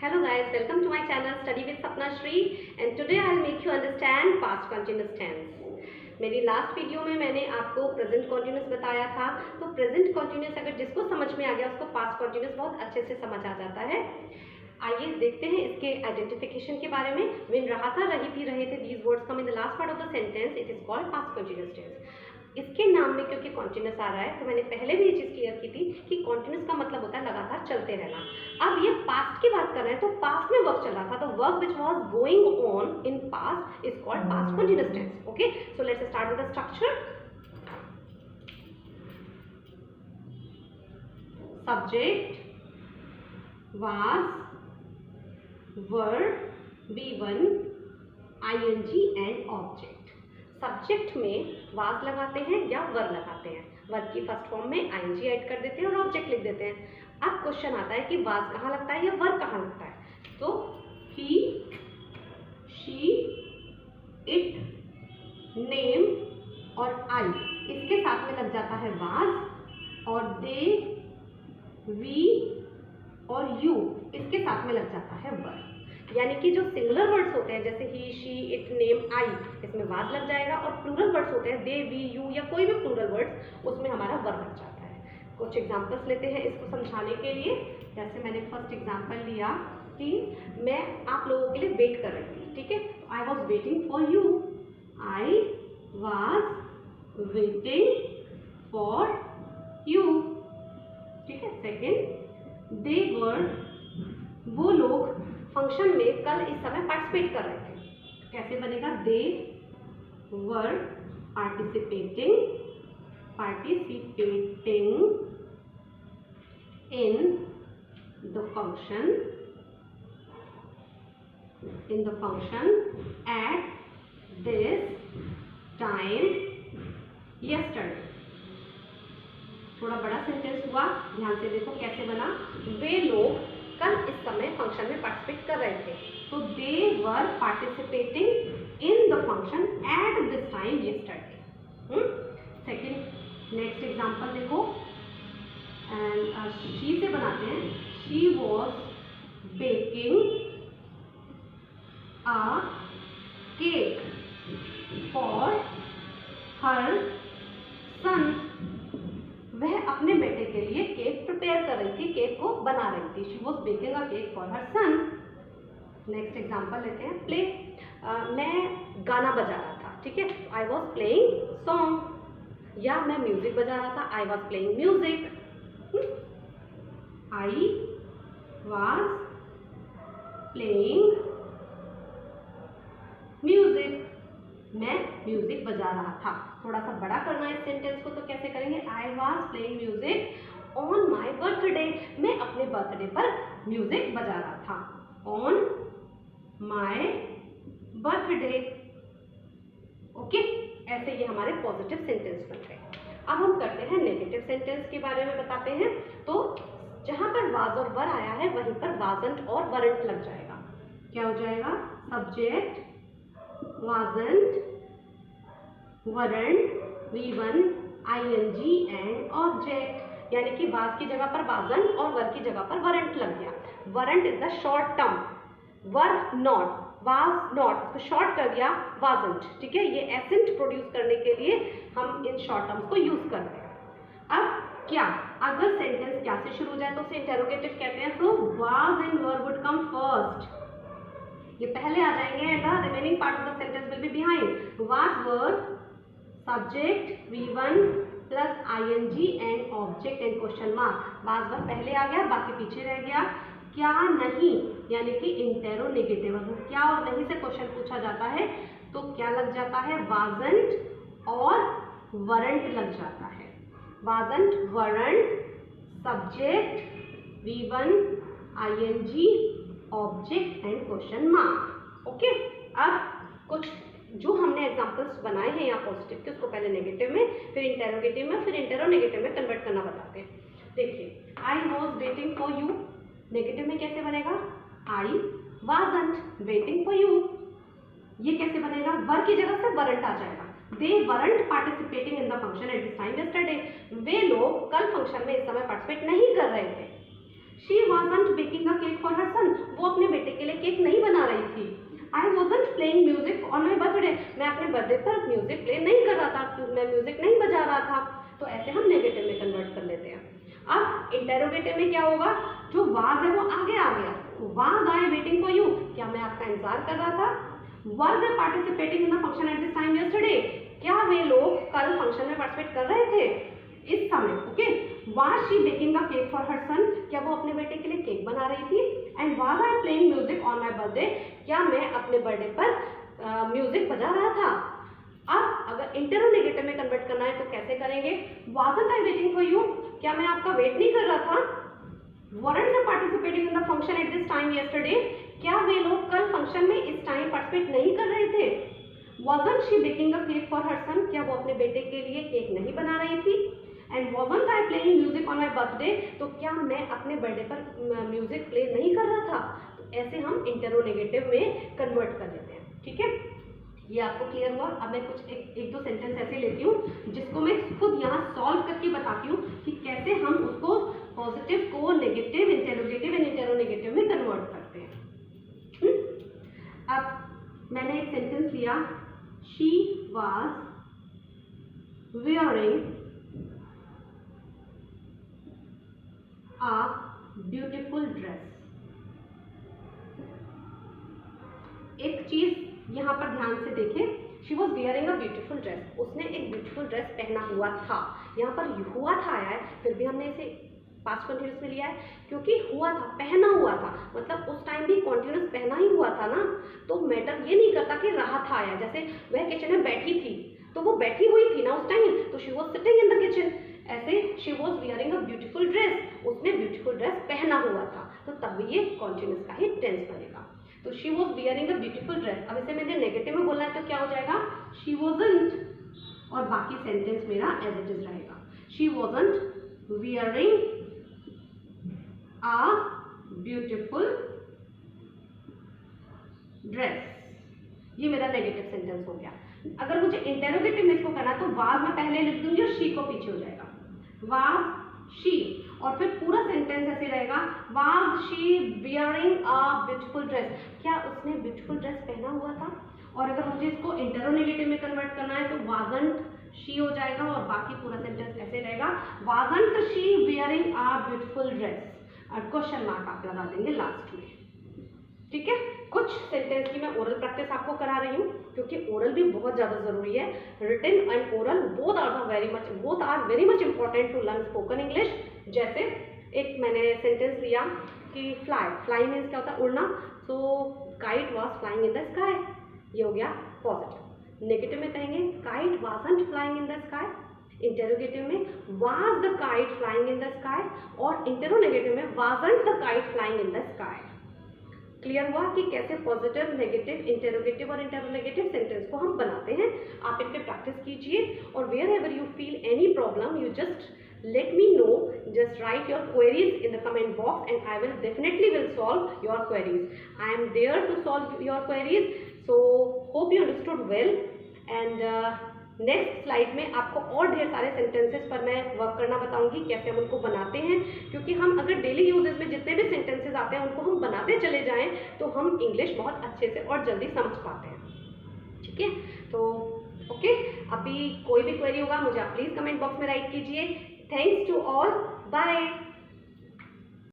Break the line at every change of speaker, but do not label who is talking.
Hello guys, welcome to my channel Study with Sapna Shri and today I'll make you understand past continuous tense. मेरी last video में मैंने आपको present continuous बताया था, तो present continuous अगर जिसको समझ में आ गया उसको पास्ट कॉन्टिन्यूस बहुत अच्छे से समझ आ जाता है। आइए देखते हैं इसके आइडेंटिफिकेशन के बारे में। विन रहा था, रही थी, रहे थे, these words come in the last part of the sentence, it is called past continuous tense. इसके नाम में क्योंकि कॉन्टिन्यूस आ रहा है तो मैंने पहले भी ये चीज़ क्लियर की थी कि कॉन्टिन्यूस का मतलब होता है लगातार चलते रहना। अब ये पास्ट की बात कर रहे हैं तो पास्ट में वर्क चल रहा था, तो work which was going on in past is called past continuous tense. Okay, so let's start with the structure. Subject was, were, V1, ing and object. Subject में वाज लगाते हैं या वर लगाते हैं, वर की फर्स्ट फॉर्म में ing add कर देते हैं और ऑब्जेक्ट लिख देते हैं। अब क्वेश्चन आता है कि वाज कहाँ लगता है या वर कहाँ लगता है, तो ही, शी, इट, नेम और आई इसके साथ में लग जाता है वाज, और दे, वी और यू इसके साथ में लग जाता है वर। यानी कि जो सिंगुलर वर्ड्स होते हैं जैसे ही, शी, इट, नेम, आई, इसमें वाज लग जाएगा, और प्लूरल वर्ड्स होते हैं दे, वी, यू या कोई भी प्लूरल वर्ड्स, उसमें हमारा वर लग जाता है। कुछ एग्जांपल्स लेते हैं इसको समझाने के लिए। जैसे मैंने फर्स्ट एग्जांपल लिया कि मैं आप लोगों के लिए वेट कर रही थी, ठीक है, I was waiting for you, I was waiting for you, ठीक है। सेकेंड, दे वर, वो लोग फंक्शन में कल इस समय पार्टिसिपेट कर रहे थे। कैसे बनेगा, they were participating in the function at this time yesterday. थोड़ा बड़ा सेंटेंस हुआ, ध्यान से देखो कैसे बना। वे लोग कल इस समय फंक्शन में पार्टिसिपेट कर रहे थे, तो they were participating in the function at this time yesterday. Second, next example देखो, एंड शी से बनाते हैं। She was baking a cake for her son. वह अपने बेटे के लिए केक प्रिपेयर कर रही थी, केक को बना रही थी। She was baking a cake for her son. Next example लेते हैं, प्ले। मैं गाना बजा रहा था, ठीक है, आई वॉज प्लेइंग सॉन्ग। या मैं म्यूजिक बजा रहा था, I was playing music. I was playing music, मैं म्यूजिक बजा रहा था। थोड़ा सा बड़ा करना है इस सेंटेंस को, तो कैसे करेंगे, I was playing music on my birthday. मैं अपने बर्थडे पर म्यूजिक बजा रहा था, ऑन माई बर्थडे। ओके, ऐसे ये हमारे पॉजिटिव सेंटेंस बन गए। अब हम करते हैं नेगेटिव सेंटेंस के बारे में बताते हैं। तो जहां पर वाज और वर आया है वहीं पर वाजंट और वरंट लग जाएगा। क्या हो जाएगा, subject wasn't, weren't, V1, ing and object. यानी कि वाज की जगह पर wasn't और वर की जगह पर weren't लग गया। weren't is the short term, were not, was not, उसको शॉर्ट कर दिया wasn't, ठीक है। ये एसेंट प्रोड्यूस करने के लिए हम इन शॉर्ट टर्म्स को यूज करते हैं। अब क्या, अगर सेंटेंस क्या से शुरू हो जाए तो उसे इंटेरोगेटिव कहते हैं, तो was and were would come first, ये पहले आ जाएंगे, the remaining part of the sentence will be behind. Was, were, subject V1 plus ing and object and question mark. Was वर पहले आ गया, बाकी पीछे रह गया। क्या, नहीं, यानी कि इंटेरोनेगेटिव। अगर क्या और नहीं से क्वेश्चन पूछा जाता है तो क्या लग जाता है, वाजंट और वरंट लग जाता है। Wasn't, weren't, subject V1, ing, object and question mark. Okay, अब कुछ जो हमने एग्जांपल्स बनाए हैं यहाँ पॉजिटिव के, उसको पहले नेगेटिव में, फिर इंटेरोगेटिव में, फिर इंटेरोनेगेटिव में कन्वर्ट करना बताते हैं। देखिए, I was waiting for you, negative में कैसे बनेगा, I wasn't waiting for you. ये कैसे बनेगा, वर की जगह से वरंट आ जाएगा। They weren't participating in the function at this time yesterday. वे लोग कल फंक्शन में इस समय पार्टिसिपेट नहीं कर रहे थे। She wasn't baking a cake for her son, वो अपने playing music on my birthday, मैं अपने बर्थडे पर म्यूजिक प्ले नहीं कर रहा था, मैं म्यूजिक नहीं बजा रहा था। तो ऐसे हम नेगेटिव में कन्वर्ट कर लेते हैं। अब इंटेरोगेटिव में क्या होगा, जो वाज है वो आगे आ गया, was I waiting for you, क्या मैं आपका इंतजार कर रहा था। Were they participating in the function at this time yesterday, क्या वे लोग कल फंक्शन में पार्टिसिपेट कर रहे थे इस समय। Okay, was she baking a cake for her son, क्या वो अपने बेटे के लिए केक बना रही थी। And was I playing music on my birthday, क्या मैं अपने बर्थडे पर म्यूजिक बजा रहा था। अब अगर इंटेरोगेटिव में कन्वर्ट करना है तो कैसे करेंगे, wasn't I waiting for you, क्या मैं आपका वेट नहीं कर रहा था। weren't they participating in the function at this time yesterday, क्या वे लोग कल फंक्शन में इस टाइम पार्टिसिपेट नहीं कर रहे थे। wasn't she baking a cake for her son, क्या वो अपने बेटे के लिए केक नहीं बना रही थी। And wasn't I playing music on my birthday, तो क्या मैं अपने बर्थडे पर म्यूजिक प्ले नहीं कर रहा था। तो ऐसे हम इंटेरोगेटिव में कन्वर्ट कर लेते हैं। ठीक है, ये आपको क्लियर हुआ। अब मैं कुछ एक दो सेंटेंस ऐसे लेती हूँ जिसको मैं खुद यहाँ सॉल्व करके बताती हूँ कि कैसे हम उसको पॉजिटिव को नेगेटिव, इंटेरोगेटिव एंड इंटेरोनेगेटिव में कन्वर्ट करते हैं। अब मैंने एक सेंटेंस लिया, she was wearing a beautiful dress. एक चीज यहाँ पर ध्यान से देखें, she was wearing a beautiful dress, उसने एक ब्यूटीफुल ड्रेस पहना हुआ था। यहाँ पर हुआ था आया है, फिर भी हमने इसे पास्ट कंटिन्यूस में लिया है क्योंकि हुआ था, पहना हुआ था, मतलब उस टाइम भी कॉन्टिन्यूस पहना ही हुआ था ना। तो मैटर ये नहीं करता कि रहा था आया, जैसे वह किचन में बैठी थी तो वो बैठी हुई थी ना उस टाइम, तो she was sitting in the kitchen. ऐसे she was wearing a beautiful dress, उसने ब्यूटीफुल ड्रेस पहना हुआ था, तो तब ये कॉन्टिन्यूस का ही टेंस बनेगा। तो she was wearing a beautiful dress. अब इसे मैंने नेगेटिव में बोलना है तो क्या हो जाएगा, शी वॉजंट, और बाकी सेंटेंस मेरा एज इट इज रहेगा, she wasn't wearing a beautiful dress. ये मेरा नेगेटिव सेंटेंस हो गया। अगर मुझे इंटेरोगेटिव में इसको करना तो वाज मैं पहले लिख दूंगी और शी को पीछे हो जाएगा, वाज शी, और फिर पूरा सेंटेंस ऐसे रहेगा, was she wearing a beautiful dress, क्या उसने ब्यूटीफुल ड्रेस पहना हुआ था। और अगर मुझे इसको इंटेरोनेगेटिव में कन्वर्ट करना है तो वाजंट शी हो जाएगा और बाकी पूरा सेंटेंस ऐसे रहेगा, wasn't she wearing a beautiful dress, और क्वेश्चन मार्क आप लगा देंगे लास्ट में। ठीक है, कुछ सेंटेंस की मैं ओरल प्रैक्टिस आपको करा रही हूँ क्योंकि ओरल भी बहुत ज़्यादा ज़रूरी है। Written and oral both are very much important to learn spoken English. जैसे एक मैंने सेंटेंस लिया कि फ्लाई मीन्स क्या होता है, उड़ना, so kite was flying in the sky, ये हो गया पॉजिटिव। नेगेटिव में कहेंगे kite wasn't flying in the sky. Interrogative में was the kite flying in the sky, और इंटेरोनेगेटिव में wasn't the kite flying in the sky. Clear हुआ कि कैसे पॉजिटिव, नेगेटिव, इंटेरोगेटिव और इंटेरोनेगेटिव सेंटेंस को हम बनाते हैं। आप इन पे प्रैक्टिस कीजिए, और wherever you feel any problem you just let me know, just write your queries in the comment box and I will definitely solve your queries. I am there to solve your queries, so hope you understood well, and next slide में आपको और ढेर सारे sentences पर मैं work करना बताऊंगी, कैसे हम उनको बनाते हैं, क्योंकि हम अगर डेली यूजेस में जितने भी सेंटेंसेस आते हैं उनको हम बनाते चले जाएं तो हम इंग्लिश बहुत अच्छे से और जल्दी समझ पाते हैं। ठीक है, तो ओके, अभी कोई भी क्वेरी होगा मुझे आप प्लीज़ कमेंट बॉक्स में राइट कीजिए। Thanks to all, bye.